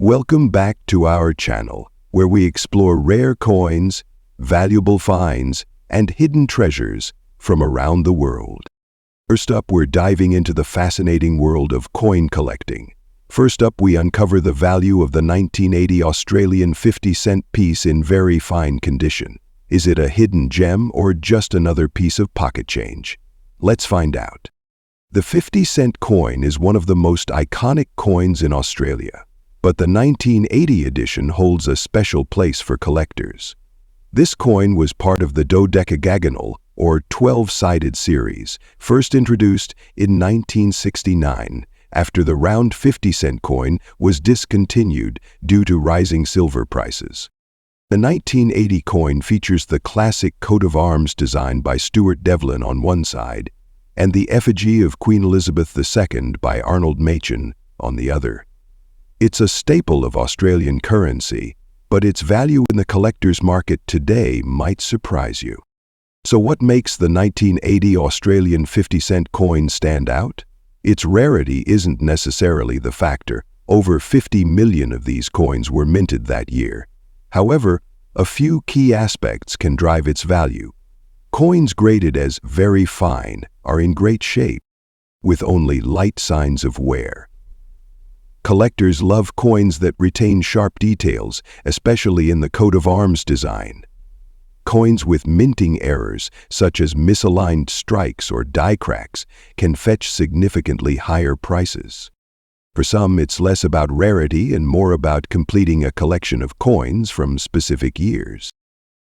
Welcome back to our channel, where we explore rare coins, valuable finds, and hidden treasures from around the world. First up, we're diving into the fascinating world of coin collecting. First up, we uncover the value of the 1980 Australian 50-cent piece in very fine condition. Is it a hidden gem or just another piece of pocket change? Let's find out. The 50-cent coin is one of the most iconic coins in Australia, but the 1980 edition holds a special place for collectors. This coin was part of the dodecagonal, or 12-sided series, first introduced in 1969 after the round 50-cent coin was discontinued due to rising silver prices. The 1980 coin features the classic coat of arms design by Stuart Devlin on one side and the effigy of Queen Elizabeth II by Arnold Machin on the other. It's a staple of Australian currency, but its value in the collector's market today might surprise you. So what makes the 1980 Australian 50-cent coin stand out? Its rarity isn't necessarily the factor. Over 50 million of these coins were minted that year. However, a few key aspects can drive its value. Coins graded as very fine are in great shape, with only light signs of wear. Collectors love coins that retain sharp details, especially in the coat of arms design. Coins with minting errors, such as misaligned strikes or die cracks, can fetch significantly higher prices. For some, it's less about rarity and more about completing a collection of coins from specific years.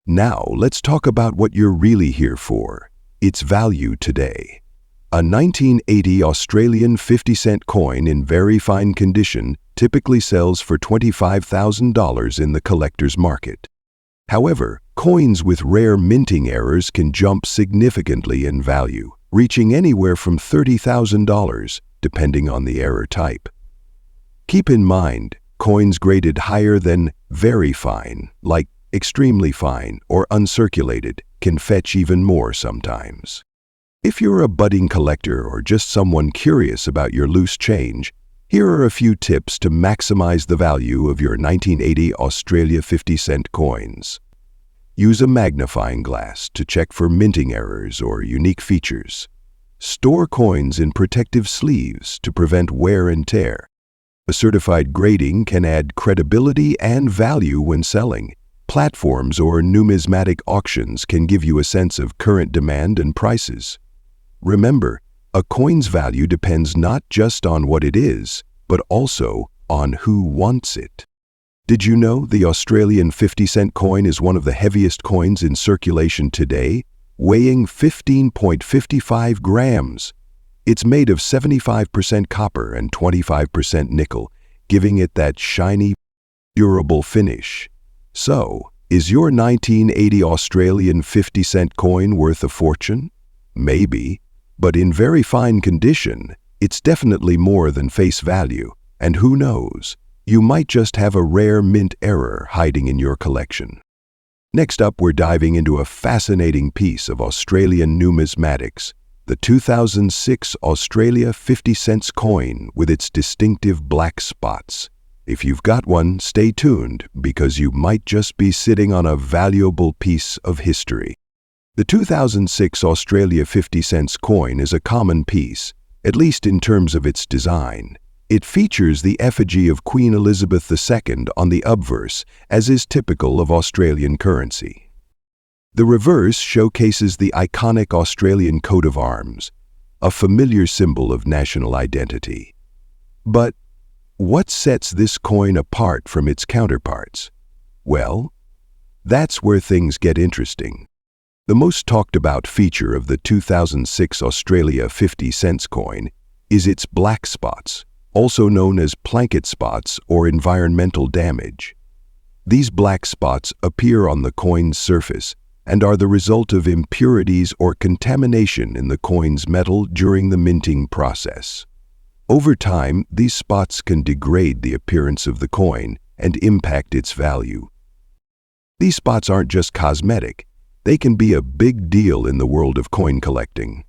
Now, let's talk about what you're really here for: its value today. A 1980 Australian 50-cent coin in very fine condition typically sells for $25,000 in the collector's market. However, coins with rare minting errors can jump significantly in value, reaching anywhere from $30,000, depending on the error type. Keep in mind, coins graded higher than very fine, like extremely fine or uncirculated, can fetch even more sometimes. If you're a budding collector or just someone curious about your loose change, here are a few tips to maximize the value of your 1980 Australia 50-cent coins. Use a magnifying glass to check for minting errors or unique features. Store coins in protective sleeves to prevent wear and tear. A certified grading can add credibility and value when selling. Platforms or numismatic auctions can give you a sense of current demand and prices. Remember, a coin's value depends not just on what it is, but also on who wants it. Did you know the Australian 50-cent coin is one of the heaviest coins in circulation today, weighing 15.55 grams? It's made of 75% copper and 25% nickel, giving it that shiny, durable finish. So, is your 1980 Australian 50-cent coin worth a fortune? Maybe, but in very fine condition, it's definitely more than face value, and who knows, you might just have a rare mint error hiding in your collection. Next up, we're diving into a fascinating piece of Australian numismatics, the 2006 Australia 50-cent coin with its distinctive black spots. If you've got one, stay tuned, because you might just be sitting on a valuable piece of history. The 2006 Australia 50-cent coin is a common piece, at least in terms of its design. It features the effigy of Queen Elizabeth II on the obverse, as is typical of Australian currency. The reverse showcases the iconic Australian coat of arms, a familiar symbol of national identity. But what sets this coin apart from its counterparts? Well, that's where things get interesting. The most talked about feature of the 2006 Australia 50-cent coin is its black spots, also known as planket spots or environmental damage. These black spots appear on the coin's surface and are the result of impurities or contamination in the coin's metal during the minting process. Over time, these spots can degrade the appearance of the coin and impact its value. These spots aren't just cosmetic. They can be a big deal in the world of coin collecting.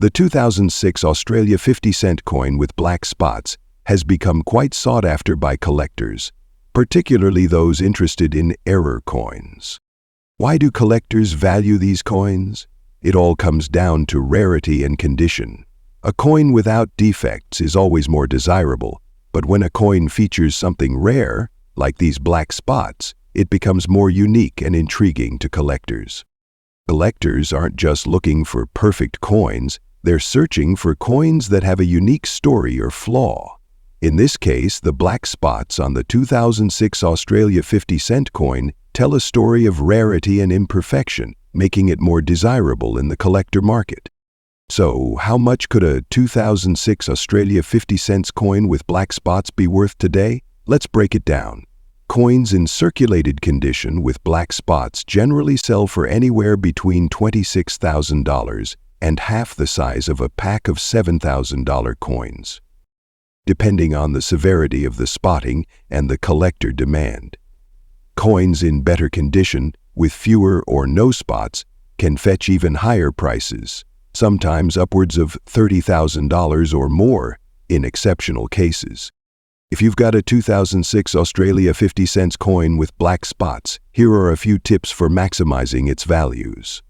The 2006 Australia 50-cent coin with black spots has become quite sought after by collectors, particularly those interested in error coins. Why do collectors value these coins? It all comes down to rarity and condition. A coin without defects is always more desirable, but when a coin features something rare, like these black spots, it becomes more unique and intriguing to collectors. Collectors aren't just looking for perfect coins, they're searching for coins that have a unique story or flaw. In this case, the black spots on the 2006 Australia 50-cent coin tell a story of rarity and imperfection, making it more desirable in the collector market. So, how much could a 2006 Australia 50-cent coin with black spots be worth today? Let's break it down. Coins in circulated condition with black spots generally sell for anywhere between $26,000 and half the size of a pack of $7,000 coins, depending on the severity of the spotting and the collector demand. Coins in better condition, with fewer or no spots, can fetch even higher prices, sometimes upwards of $30,000 or more in exceptional cases. If you've got a 2006 Australia 50-cent coin with black spots, here are a few tips for maximizing its values.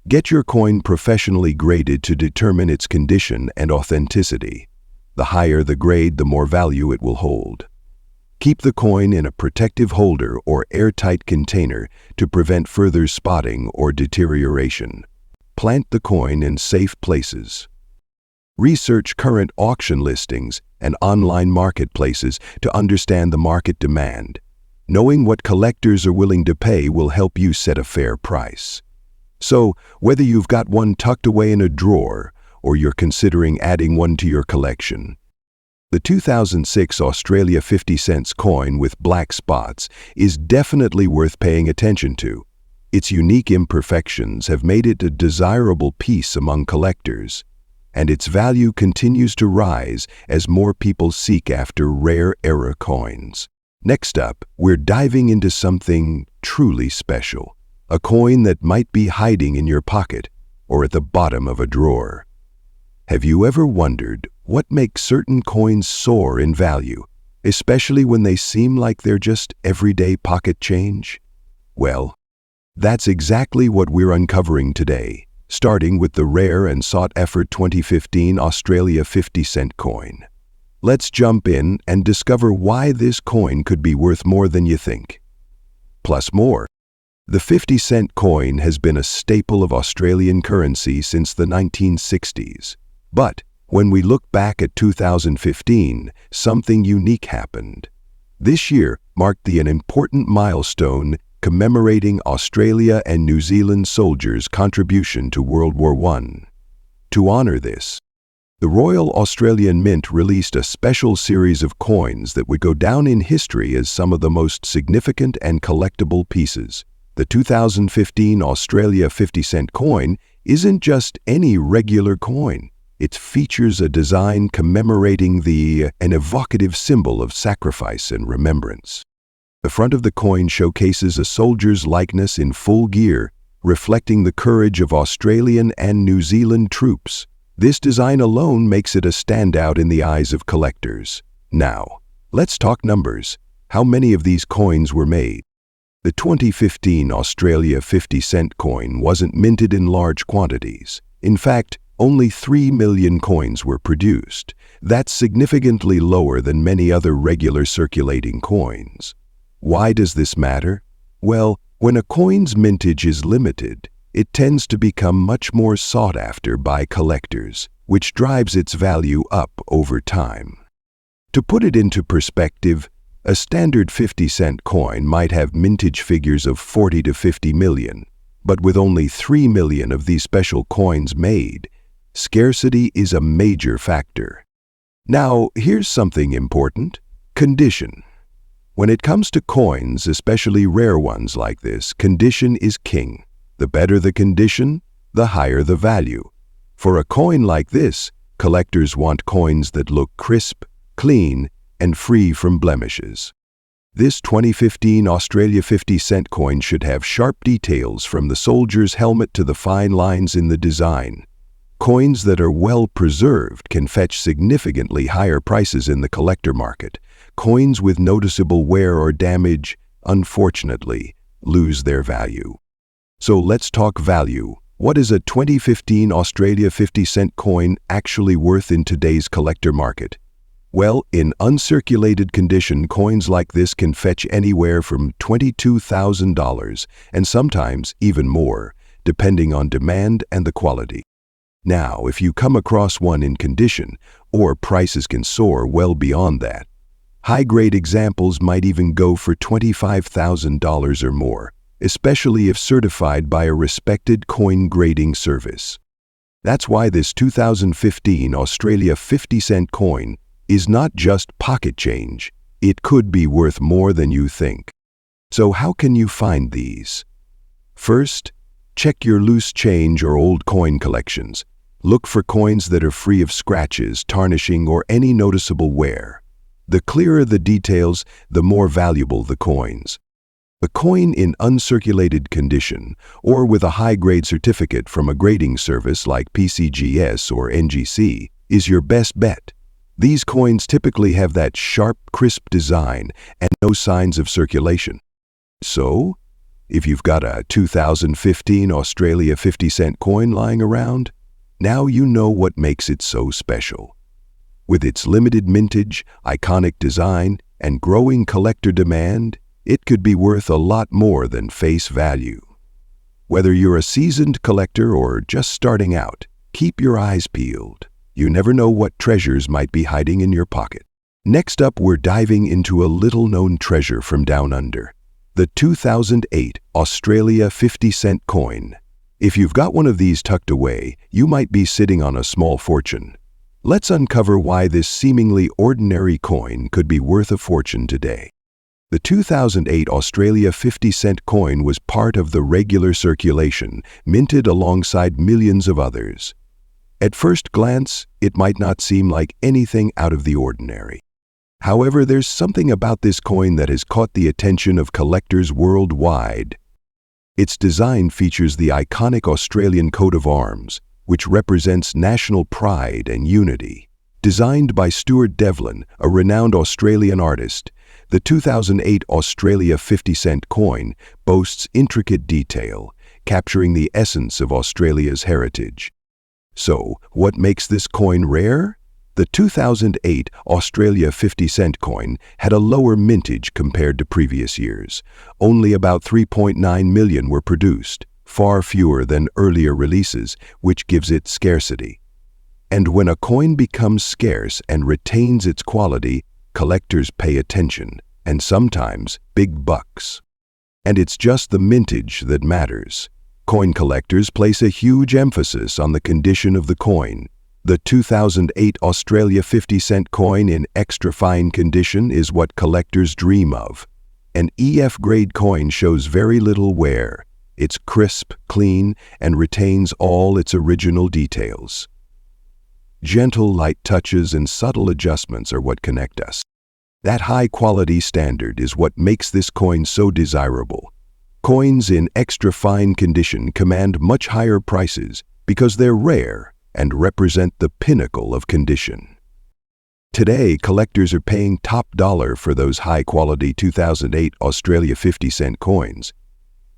Get your coin professionally graded to determine its condition and authenticity. The higher the grade, the more value it will hold. Keep the coin in a protective holder or airtight container to prevent further spotting or deterioration. Plant the coin in safe places. Research current auction listings and online marketplaces to understand the market demand. Knowing what collectors are willing to pay will help you set a fair price. So, whether you've got one tucked away in a drawer or you're considering adding one to your collection, the 2006 Australia 50-cent coin with black spots is definitely worth paying attention to. Its unique imperfections have made it a desirable piece among collectors, and its value continues to rise as more people seek after rare era coins. Next up, we're diving into something truly special, a coin that might be hiding in your pocket or at the bottom of a drawer. Have you ever wondered what makes certain coins soar in value, especially when they seem like they're just everyday pocket change? Well, that's exactly what we're uncovering today, starting with the rare and sought-after 2015 Australia 50-cent coin. Let's jump in and discover why this coin could be worth more than you think. Plus more. The 50-cent coin has been a staple of Australian currency since the 1960s. But when we look back at 2015, something unique happened. This year marked an important milestone commemorating Australia and New Zealand soldiers' contribution to World War I. To honor this, the Royal Australian Mint released a special series of coins that would go down in history as some of the most significant and collectible pieces. The 2015 Australia 50-cent coin isn't just any regular coin. It features a design commemorating an evocative symbol of sacrifice and remembrance. The front of the coin showcases a soldier's likeness in full gear, reflecting the courage of Australian and New Zealand troops. This design alone makes it a standout in the eyes of collectors. Now, let's talk numbers. How many of these coins were made? The 2015 Australia 50-cent coin wasn't minted in large quantities. In fact, only 3 million coins were produced. That's significantly lower than many other regular circulating coins. Why does this matter? Well, when a coin's mintage is limited, it tends to become much more sought after by collectors, which drives its value up over time. To put it into perspective, a standard 50-cent coin might have mintage figures of 40 to 50 million, but with only 3 million of these special coins made, scarcity is a major factor. Now, here's something important: condition. When it comes to coins, especially rare ones like this, condition is king. The better the condition, the higher the value. For a coin like this, collectors want coins that look crisp, clean, and free from blemishes. This 2015 Australia 50-cent coin should have sharp details from the soldier's helmet to the fine lines in the design. Coins that are well preserved can fetch significantly higher prices in the collector market. Coins with noticeable wear or damage, unfortunately, lose their value. So let's talk value. What is a 2015 Australia 50-cent coin actually worth in today's collector market? Well, in uncirculated condition, coins like this can fetch anywhere from $22,000 and sometimes even more, depending on demand and the quality. Now, if you come across one in condition, or prices can soar well beyond that. High-grade examples might even go for $25,000 or more, especially if certified by a respected coin grading service. That's why this 2015 Australia 50-cent coin is not just pocket change. It could be worth more than you think. So how can you find these? First, check your loose change or old coin collections. Look for coins that are free of scratches, tarnishing, or any noticeable wear. The clearer the details, the more valuable the coins. A coin in uncirculated condition, or with a high-grade certificate from a grading service like PCGS or NGC, is your best bet. These coins typically have that sharp, crisp design and no signs of circulation. So, if you've got a 2015 Australia 50-cent coin lying around, now you know what makes it so special. With its limited mintage, iconic design, and growing collector demand, it could be worth a lot more than face value. Whether you're a seasoned collector or just starting out, keep your eyes peeled. You never know what treasures might be hiding in your pocket. Next up, we're diving into a little-known treasure from down under, the 2008 Australia 50-cent coin. If you've got one of these tucked away, you might be sitting on a small fortune. Let's uncover why this seemingly ordinary coin could be worth a fortune today. The 2008 Australia 50-cent coin was part of the regular circulation, minted alongside millions of others. At first glance, it might not seem like anything out of the ordinary. However, there's something about this coin that has caught the attention of collectors worldwide. Its design features the iconic Australian coat of arms, which represents national pride and unity. Designed by Stuart Devlin, a renowned Australian artist, the 2008 Australia 50-cent coin boasts intricate detail, capturing the essence of Australia's heritage. So, what makes this coin rare? The 2008 Australia 50-cent coin had a lower mintage compared to previous years. Only about 3.9 million were produced, far fewer than earlier releases, which gives it scarcity. And when a coin becomes scarce and retains its quality, collectors pay attention, and sometimes big bucks. And it's just the mintage that matters. Coin collectors place a huge emphasis on the condition of the coin. The 2008 Australia 50-cent coin in extra fine condition is what collectors dream of. An EF-grade coin shows very little wear. It's crisp, clean, and retains all its original details. Gentle, light touches and subtle adjustments are what connect us. That high-quality standard is what makes this coin so desirable. Coins in extra fine condition command much higher prices because they're rare and represent the pinnacle of condition. Today, collectors are paying top dollar for those high-quality 2008 Australia 50-cent coins.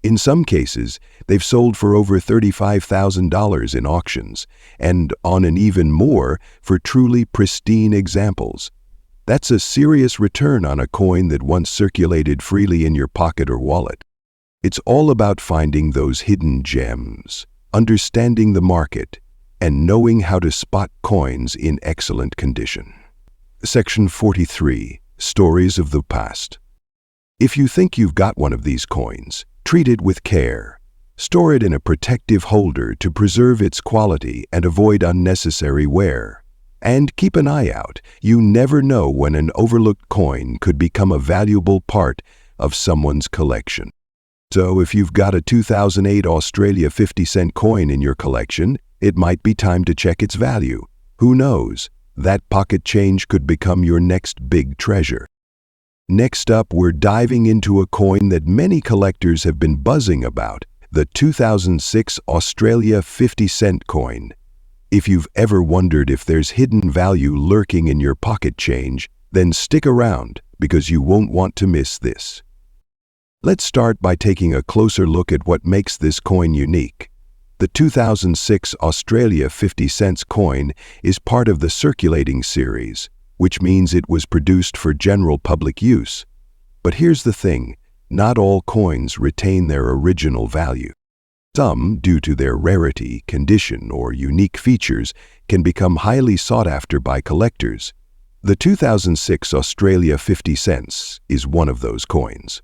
In some cases, they've sold for over $35,000 in auctions, and on an even more for truly pristine examples. That's a serious return on a coin that once circulated freely in your pocket or wallet. It's all about finding those hidden gems, understanding the market, and knowing how to spot coins in excellent condition. Section 43. Stories of the Past. If you think you've got one of these coins, treat it with care. Store it in a protective holder to preserve its quality and avoid unnecessary wear. And keep an eye out. You never know when an overlooked coin could become a valuable part of someone's collection. So if you've got a 2008 Australia 50-cent coin in your collection, it might be time to check its value. Who knows? That pocket change could become your next big treasure. Next up, we're diving into a coin that many collectors have been buzzing about, the 2006 Australia 50-cent coin. If you've ever wondered if there's hidden value lurking in your pocket change, then stick around because you won't want to miss this. Let's start by taking a closer look at what makes this coin unique. The 2006 Australia 50 cents coin is part of the circulating series, which means it was produced for general public use. But here's the thing, not all coins retain their original value. Some, due to their rarity, condition, or unique features, can become highly sought after by collectors. The 2006 Australia 50 cents is one of those coins.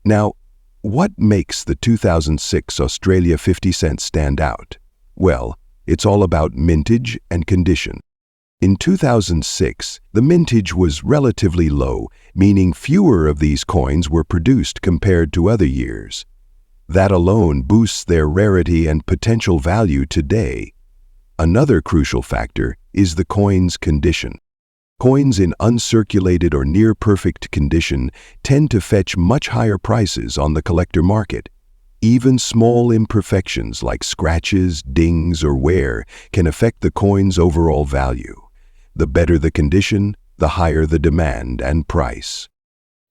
Now, what makes the 2006 Australia 50 cents stand out? Well, it's all about mintage and condition. In 2006, the mintage was relatively low, meaning fewer of these coins were produced compared to other years. That alone boosts their rarity and potential value today. Another crucial factor is the coin's condition. Coins in uncirculated or near-perfect condition tend to fetch much higher prices on the collector market. Even small imperfections like scratches, dings, or wear can affect the coin's overall value. The better the condition, the higher the demand and price.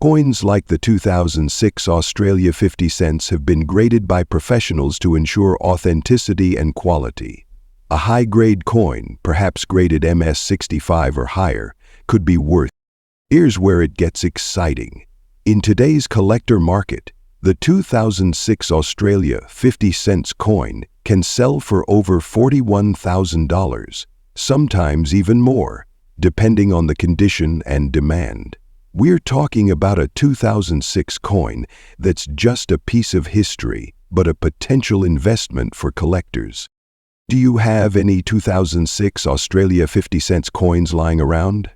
Coins like the 2006 Australia 50 cents have been graded by professionals to ensure authenticity and quality. A high-grade coin, perhaps graded MS65 or higher, could be worth. Here's where it gets exciting. In today's collector market, the 2006 Australia 50 cents coin can sell for over $41,000, sometimes even more, depending on the condition and demand. We're talking about a 2006 coin that's just a piece of history, but a potential investment for collectors. Do you have any 2006 Australia 50 cents coins lying around?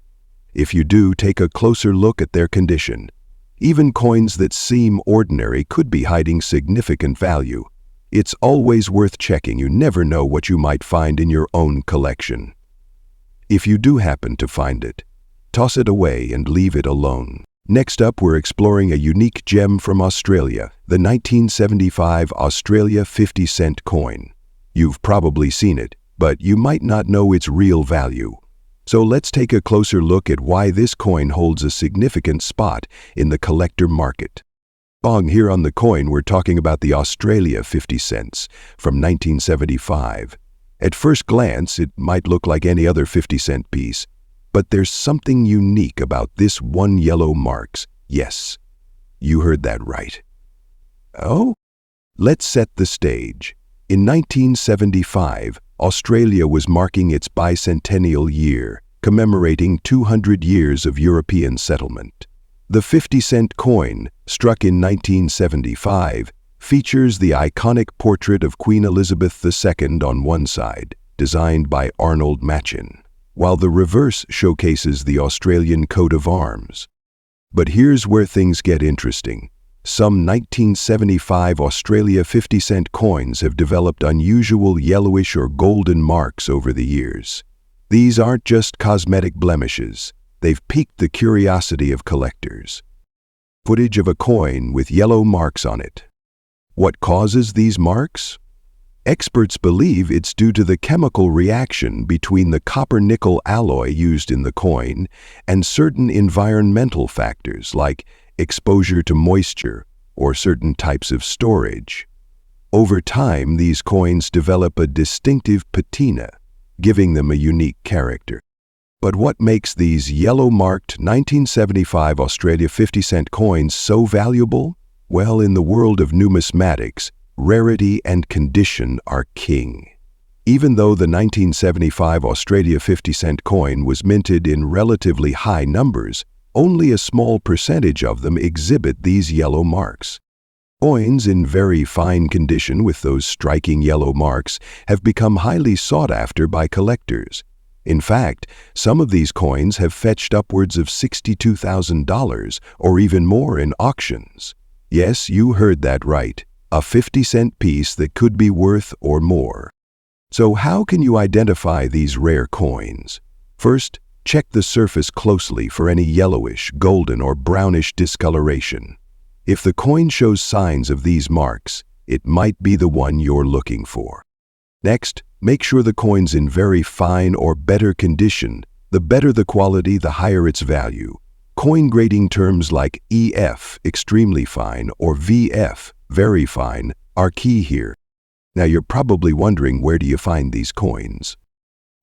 If you do, take a closer look at their condition. Even coins that seem ordinary could be hiding significant value. It's always worth checking. You never know what you might find in your own collection. If you do happen to find it, toss it away and leave it alone. Next up, we're exploring a unique gem from Australia, the 1975 Australia 50 cent coin. You've probably seen it, but you might not know its real value. So let's take a closer look at why this coin holds a significant spot in the collector market. Here on the coin, we're talking about the Australia 50 cents from 1975. At first glance, it might look like any other 50-cent piece, but there's something unique about this one yellow marks. Yes, you heard that right. Oh? Let's set the stage. In 1975, Australia was marking its bicentennial year, commemorating 200 years of European settlement. The 50-cent coin, struck in 1975, features the iconic portrait of Queen Elizabeth II on one side, designed by Arnold Machin, while the reverse showcases the Australian coat of arms. But here's where things get interesting. Some 1975 Australia 50-cent coins have developed unusual yellowish or golden marks over the years. These aren't just cosmetic blemishes. They've piqued the curiosity of collectors. Footage of a coin with yellow marks on it. What causes these marks? Experts believe it's due to the chemical reaction between the copper-nickel alloy used in the coin and certain environmental factors like exposure to moisture or certain types of storage. Over time, these coins develop a distinctive patina, giving them a unique character. But what makes these yellow-marked 1975 Australia 50-cent coins so valuable? Well, in the world of numismatics, rarity and condition are king. Even though the 1975 Australia 50-cent coin was minted in relatively high numbers, only a small percentage of them exhibit these yellow marks. Coins in very fine condition with those striking yellow marks have become highly sought after by collectors. In fact, some of these coins have fetched upwards of $62,000 or even more in auctions. Yes, you heard that right. A 50-cent piece that could be worth or more. So how can you identify these rare coins? First, check the surface closely for any yellowish, golden, or brownish discoloration. If the coin shows signs of these marks, it might be the one you're looking for. Next, Make sure the coin's in very fine or better condition. The better the quality, the higher its value. Coin grading terms like EF, extremely fine, or VF, very fine, are key here. Now you're probably wondering, where do you find these coins?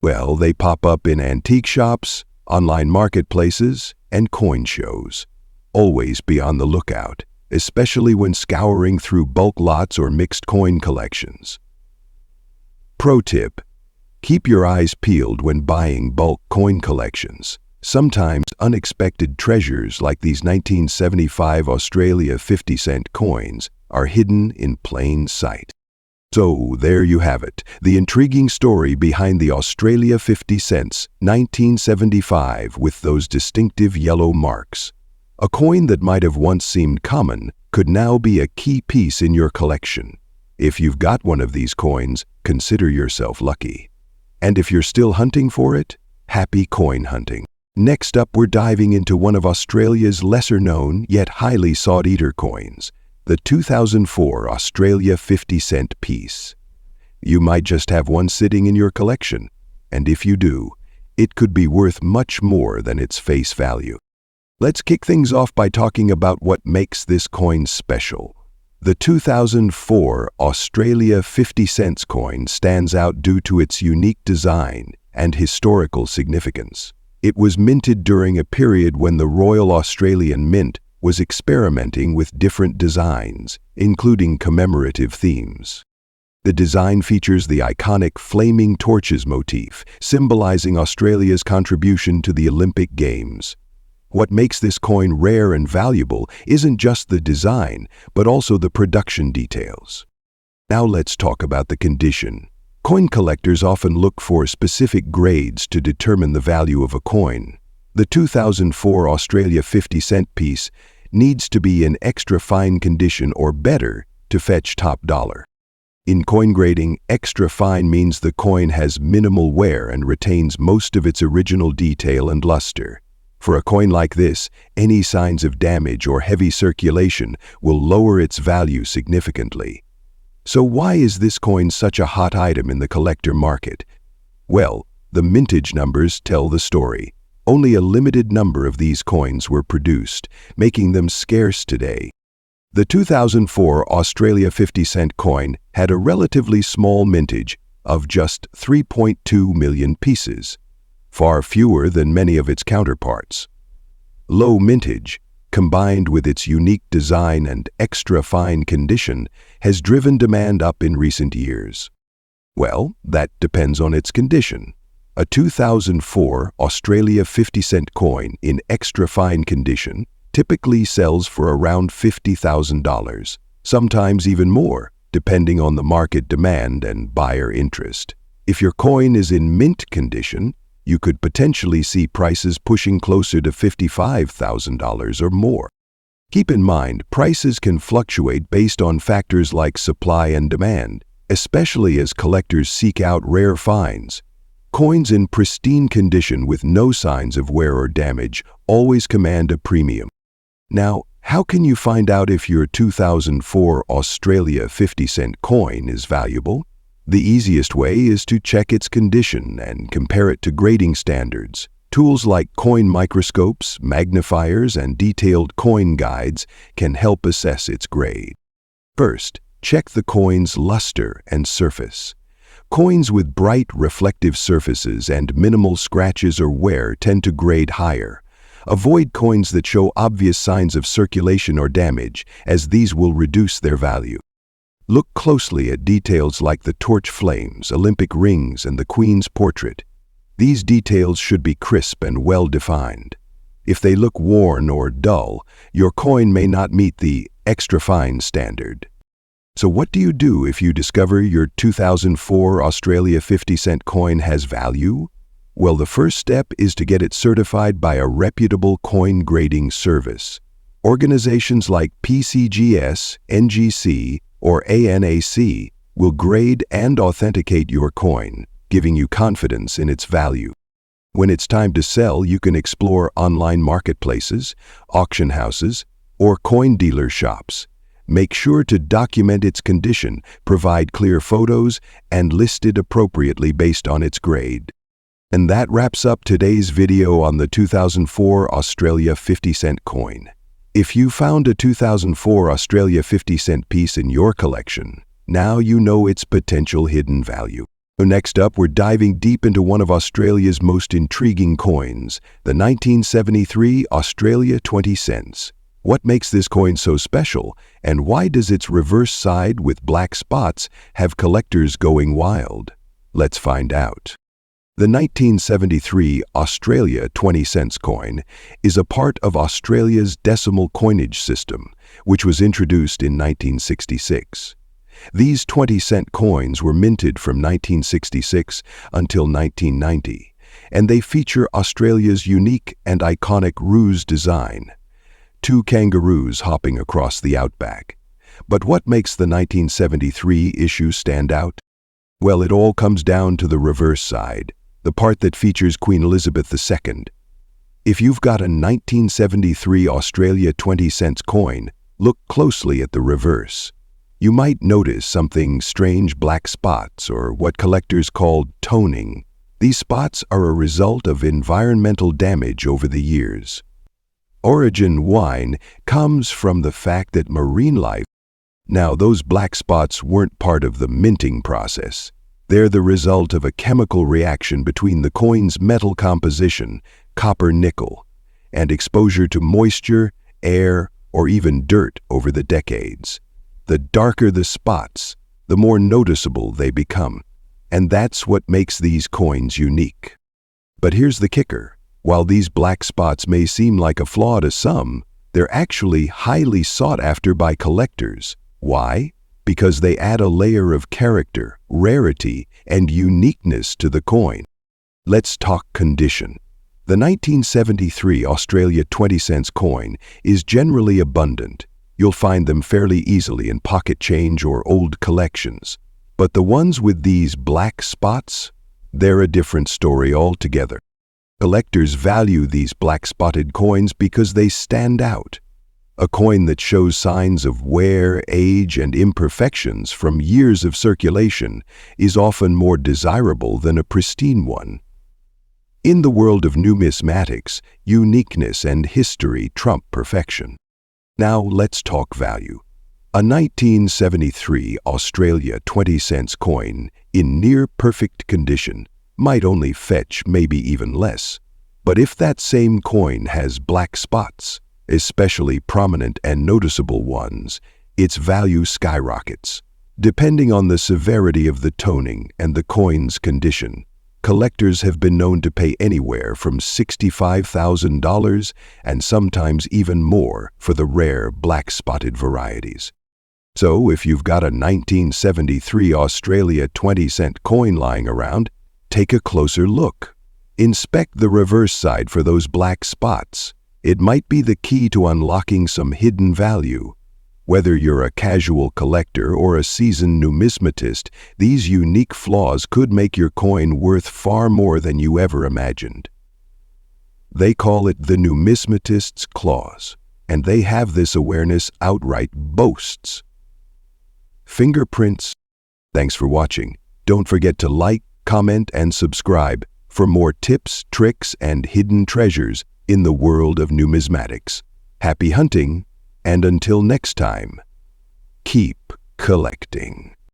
Well, they pop up in antique shops, online marketplaces, and coin shows. Always be on the lookout, especially when scouring through bulk lots or mixed coin collections. Pro tip: keep your eyes peeled when buying bulk coin collections. Sometimes unexpected treasures like these 1975 Australia 50-cent coins are hidden in plain sight. So there you have it, the intriguing story behind the Australia 50 cents 1975 with those distinctive yellow marks. A coin that might have once seemed common could now be a key piece in your collection. If you've got one of these coins, consider yourself lucky. And if you're still hunting for it, happy coin hunting. Next up, we're diving into one of Australia's lesser-known yet highly sought-after coins, the 2004 Australia 50-cent piece. You might just have one sitting in your collection, and if you do, it could be worth much more than its face value. Let's kick things off by talking about what makes this coin special. The 2004 Australia 50 cents coin stands out due to its unique design and historical significance. It was minted during a period when the Royal Australian Mint was experimenting with different designs, including commemorative themes. The design features the iconic flaming torches motif, symbolizing Australia's contribution to the Olympic Games. What makes this coin rare and valuable isn't just the design, but also the production details. Now let's talk about the condition. Coin collectors often look for specific grades to determine the value of a coin. The 2004 Australia 50-cent piece needs to be in extra fine condition or better to fetch top dollar. In coin grading, extra fine means the coin has minimal wear and retains most of its original detail and luster. For a coin like this, any signs of damage or heavy circulation will lower its value significantly. So why is this coin such a hot item in the collector market? Well, the mintage numbers tell the story. Only a limited number of these coins were produced, making them scarce today. The 2004 Australia 50-cent coin had a relatively small mintage of just 3.2 million pieces, far fewer than many of its counterparts. Low mintage, combined with its unique design and extra fine condition, has driven demand up in recent years. Well, that depends on its condition. A 2004 Australia 50-cent coin in extra fine condition typically sells for around $50,000, sometimes even more, depending on the market demand and buyer interest. If your coin is in mint condition, you could potentially see prices pushing closer to $55,000 or more. Keep in mind, prices can fluctuate based on factors like supply and demand, especially as collectors seek out rare finds. Coins in pristine condition with no signs of wear or damage always command a premium. Now, how can you find out if your 2004 Australia 50-cent coin is valuable? The easiest way is to check its condition and compare it to grading standards. Tools like coin microscopes, magnifiers, and detailed coin guides can help assess its grade. First, check the coin's luster and surface. Coins with bright, reflective surfaces and minimal scratches or wear tend to grade higher. Avoid coins that show obvious signs of circulation or damage, as these will reduce their value. Look closely at details like the torch flames, Olympic rings, and the Queen's portrait. These details should be crisp and well-defined. If they look worn or dull, your coin may not meet the extra fine standard. So what do you do if you discover your 2004 Australia 50-cent coin has value? Well, the first step is to get it certified by a reputable coin grading service. Organizations like PCGS, NGC, or ANAC will grade and authenticate your coin, giving you confidence in its value. When it's time to sell, you can explore online marketplaces, auction houses, or coin dealer shops. Make sure to document its condition, provide clear photos, and list it appropriately based on its grade. And that wraps up today's video on the 2004 Australia 50-cent coin. If you found a 2004 Australia 50-cent piece in your collection, now you know its potential hidden value. So next up, we're diving deep into one of Australia's most intriguing coins, the 1973 Australia 20 cents. What makes this coin so special, and why does its reverse side with black spots have collectors going wild? Let's find out. The 1973 Australia 20 cents coin is a part of Australia's decimal coinage system, which was introduced in 1966. These 20-cent coins were minted from 1966 until 1990, and they feature Australia's unique and iconic ruse design. Two kangaroos hopping across the outback. But what makes the 1973 issue stand out? Well, it all comes down to the reverse side, the part that features Queen Elizabeth II. If you've got a 1973 Australia 20 cents coin, look closely at the reverse. You might notice something strange black spots, or what collectors call toning. These spots are a result of environmental damage over the years. Origin wine comes from the fact that marine life. Now, those black spots weren't part of the minting process. They're the result of a chemical reaction between the coin's metal composition, copper-nickel, and exposure to moisture, air, or even dirt over the decades. The darker the spots, the more noticeable they become, and that's what makes these coins unique. But here's the kicker. While these black spots may seem like a flaw to some, they're actually highly sought after by collectors. Why? Because they add a layer of character, rarity, and uniqueness to the coin. Let's talk condition. The 1973 Australia 20 cents coin is generally abundant. You'll find them fairly easily in pocket change or old collections. But the ones with these black spots, they're a different story altogether. Collectors value these black-spotted coins because they stand out. A coin that shows signs of wear, age, and imperfections from years of circulation is often more desirable than a pristine one. In the world of numismatics, uniqueness and history trump perfection. Now let's talk value. A 1973 Australia 20 cents coin in near-perfect condition might only fetch maybe even less. But if that same coin has black spots, especially prominent and noticeable ones, its value skyrockets. Depending on the severity of the toning and the coin's condition, collectors have been known to pay anywhere from $65,000 and sometimes even more for the rare black-spotted varieties. So if you've got a 1973 Australia 20 cent coin lying around, take a closer look. Inspect the reverse side for those black spots. It might be the key to unlocking some hidden value. Whether you're a casual collector or a seasoned numismatist, these unique flaws could make your coin worth far more than you ever imagined. They call it the numismatist's clause, and they have this awareness outright boasts. Fingerprints. Thanks for watching. Don't forget to like, comment, and subscribe for more tips, tricks, and hidden treasures in the world of numismatics. Happy hunting, and until next time, keep collecting.